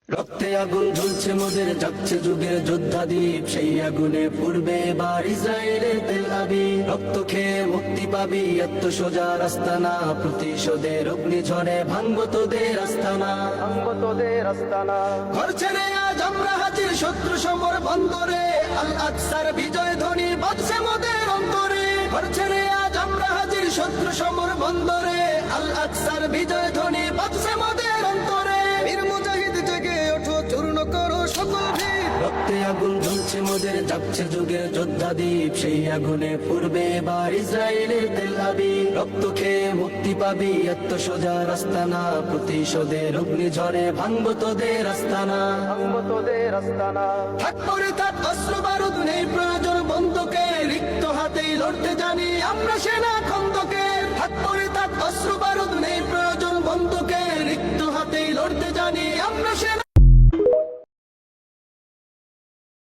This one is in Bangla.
রক্তে আগুন ঝুলছে মোদের, যাচ্ছে যুগের যোদ্ধাদীপ, সেই আগুনে পূর্বে এবার ইসরায়েলের তেল আবিব। রক্ত খেয়ে মুক্তি পাবি, এত সোজা রাস্তা না, প্রতিশোধের অগ্নিঝড়ে ভাঙবো তোদের আস্তানা, ভাঙবো তোদের আস্তানা। ঘর ছেড়ে আজ আমরা হাজির শত্রু সমর বন্দরে, আল আকসার বিজয় ধ্বনি বাজছে মোদের অন্তরে। ঘর ছেড়ে আজ আমরা হাজির শত্রু সমর বন্দরে, আল আকসার বিজয় ধ্বনি বাজছে মোদের অন্তরে। বীর মুজাহিদ জেগে ওঠো, চূর্ণ করো সকল ভিড়। রক্তে আগুন জ্বলছে মোদের, যাচ্ছে যুগের যোদ্ধাদীপ, সেই আগুনে পূর্বে এবার ইসরায়েলের তেল আবিব। রক্ত খেয়ে মুক্তি পাবি, এত সোজা রাস্তা না, প্রতিশোধের অগ্নিঝড়ে ভাঙবো তোদের আস্তানা, ভাঙবো তোদের আস্তানা। থাক পরে থাক অস্ত্র বারুদ, নেই প্রয়োজন বন্ধুকে, রিক্ত হাতেই লড়তে জানি আমরা সেনা খন্দকে। থাক পরে থাক অস্ত্র বারুদ, নেই প্রয়োজন